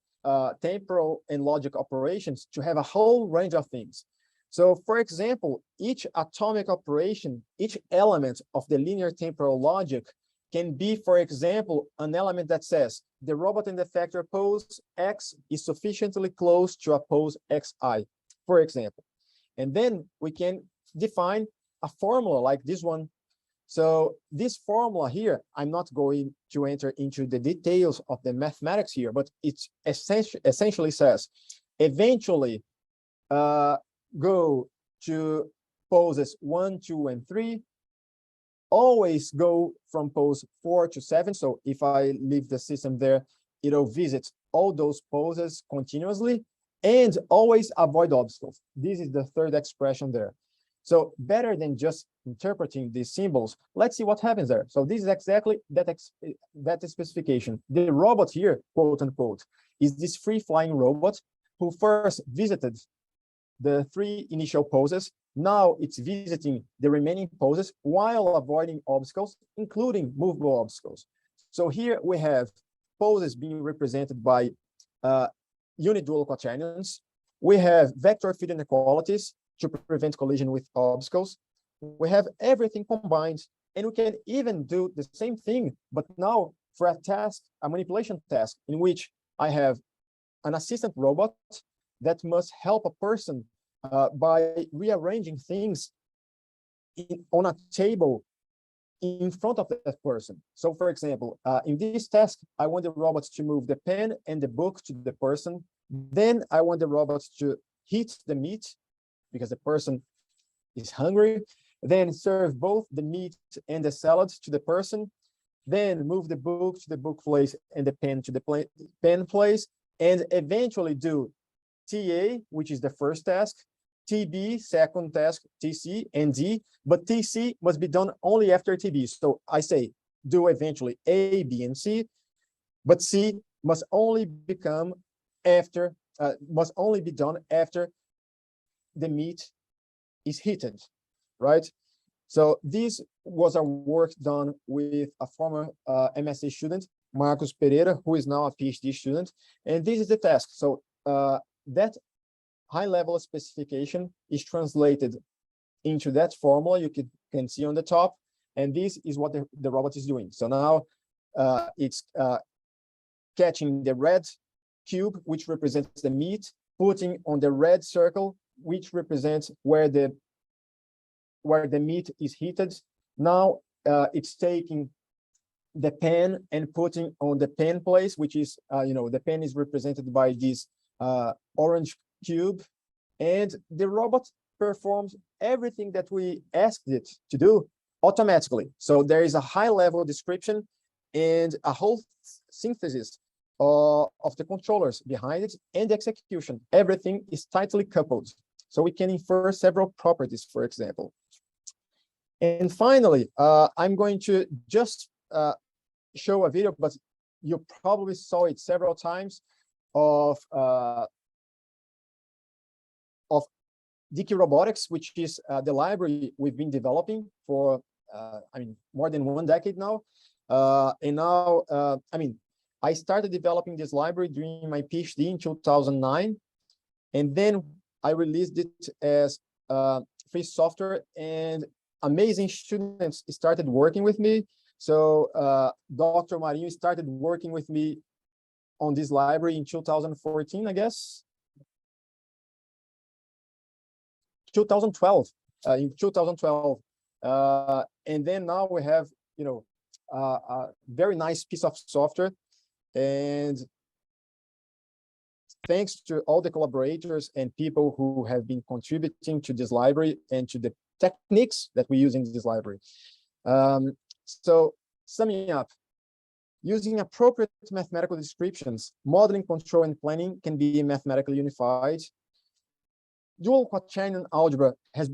temporal and logic operations to have a whole range of things. So for example, each atomic operation, each element of the linear temporal logic can be, for example, an element that says the robot in the factor pose X is sufficiently close to a pose Xi, for example. And then we can define a formula like this one. So this formula here, I'm not going to enter into the details of the mathematics here, but it essentially says, eventually go to poses 1, 2, and 3, always go from pose 4 to 7. So if I leave the system there, it'll visit all those poses continuously, and always avoid obstacles. This is the third expression there. So better than just interpreting these symbols, let's see what happens there. So this is exactly that specification. The robot here, quote unquote, is this free-flying robot who first visited the 3 initial poses. Now it's visiting the remaining poses while avoiding obstacles, including movable obstacles. So here we have poses being represented by unidual quaternions. We have vector field inequalities to prevent collision with obstacles. We have everything combined, and we can even do the same thing, but now for a task, a manipulation task, in which I have an assistant robot that must help a person by rearranging things on a table in front of that person. So for example, in this task, I want the robots to move the pen and the book to the person. Then I want the robots to heat the meat because the person is hungry. Then serve both the meat and the salad to the person. Then move the book to the book place and the pen to the pen place. And eventually do TA, which is the first task, TB, second task, TC, and D, but TC must be done only after TB. So I say, do eventually A, B, and C, but C must only become after, must only be done after the meat is heated, right? So this was a work done with a former MSc student, Marcos Pereira, who is now a PhD student, and this is the task. So that high-level specification is translated into that formula you can see on the top, and this is what the robot is doing. So now it's catching the red cube, which represents the meat, putting on the red circle, which represents where the meat is heated. Now it's taking the pen and putting on the pen place, which is, the pen is represented by this orange cube, and the robot performs everything that we asked it to do automatically. So there is a high-level description and a whole synthesis of the controllers behind it and execution. Everything is tightly coupled. So we can infer several properties, for example. And finally, I'm going to just show a video, but you probably saw it several times, of DQ Robotics, which is the library we've been developing for, more than 1 decade now. And now, I started developing this library during my PhD in 2009, and then I released it as free software, and amazing students started working with me. So Dr. Marinho started working with me on this library in 2014, I guess. 2012, in 2012. And then now we have, a very nice piece of software. And thanks to all the collaborators and people who have been contributing to this library and to the techniques that we use in this library. So summing up, using appropriate mathematical descriptions, modeling, control, and planning can be mathematically unified. Dual Quaternion Algebra has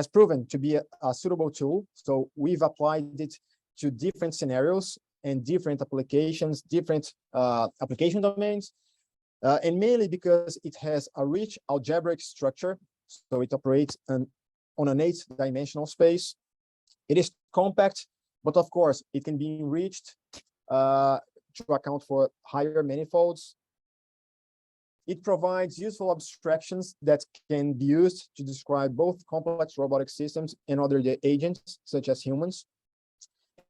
proven to be a suitable tool. So we've applied it to different scenarios and different applications, different application domains, and mainly because it has a rich algebraic structure. So it operates on an 8-dimensional space. It is compact, but of course it can be enriched to account for higher manifolds. It provides useful abstractions that can be used to describe both complex robotic systems and other agents, such as humans.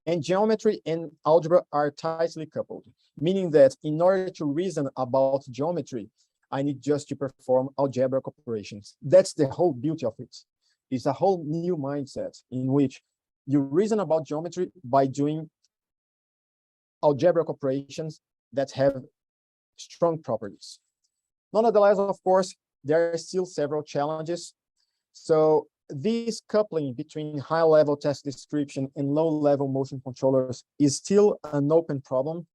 And geometry and algebra are tightly coupled, meaning that in order to reason about geometry, I need just to perform algebraic operations. That's the whole beauty of it. It's a whole new mindset in which you reason about geometry by doing algebraic operations that have strong properties. Nonetheless, of course, there are still several challenges. So this coupling between high-level task description and low-level motion controllers is still an open problem.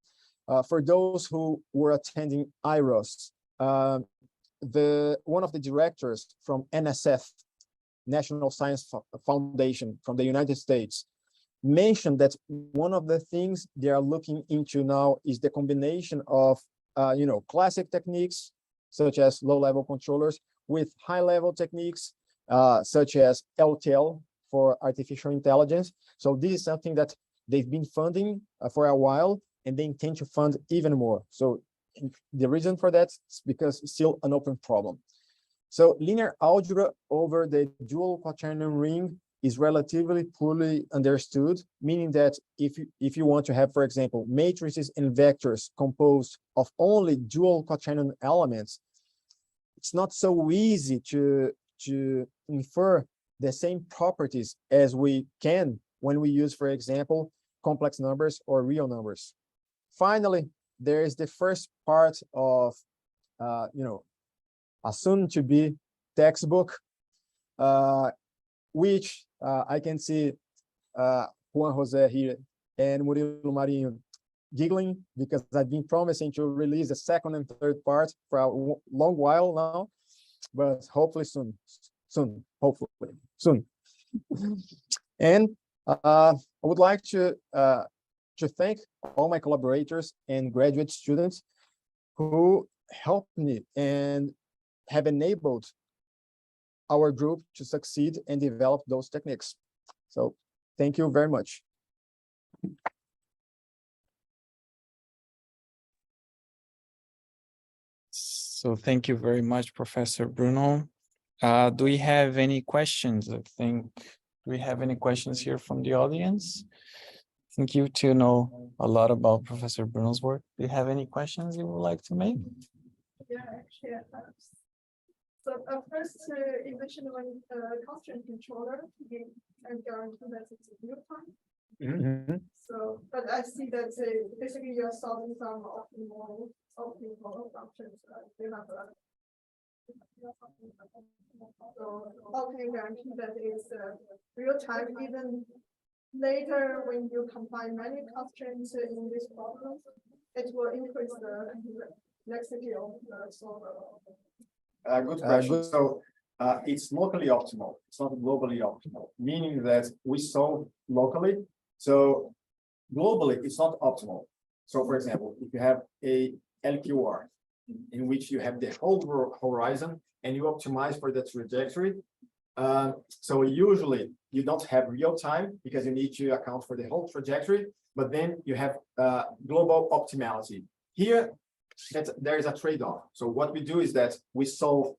For those who were attending IROS, one of the directors from NSF, National Science Foundation from the United States, mentioned that one of the things they are looking into now is the combination of classic techniques such as low-level controllers with high-level techniques such as LTL for artificial intelligence. So this is something that they've been funding for a while, and they intend to fund even more. So the reason for that is because it's still an open problem. So linear algebra over the dual quaternion ring is relatively poorly understood, meaning that if you want to have, for example, matrices and vectors composed of only dual quaternion elements, it's not so easy to infer the same properties as we can when we use, for example, complex numbers or real numbers. Finally, there is the first part of a soon-to-be textbook, which I can see Juan Jose here and Murilo Marinho giggling because I've been promising to release the second and third part for a long while now, but hopefully soon. And I would like to thank all my collaborators and graduate students who helped me and have enabled our group to succeed and develop those techniques. So thank you very much. So thank you very much, Professor Bruno. Do we have any questions? Do we have any questions here from the audience? I think you two know a lot about Professor Bruno's work. Do you have any questions you would like to make? Yeah, actually, I have. So first, you mentioned one constraint controller, and guarantee that it's real time. Mhm. So, but I see that basically you're solving some optimal functions. You have so how can you guarantee that it's real time even later when you combine many constraints in this problem, it will increase the complexity of the solver. Good question. So it's locally optimal. It's not globally optimal, meaning that we solve locally. So globally, it's not optimal. So for example, if you have a LQR in which you have the whole horizon and you optimize for the trajectory, so usually you don't have real time because you need to account for the whole trajectory, but then you have global optimality. Here, there is a trade-off. So what we do is that we solve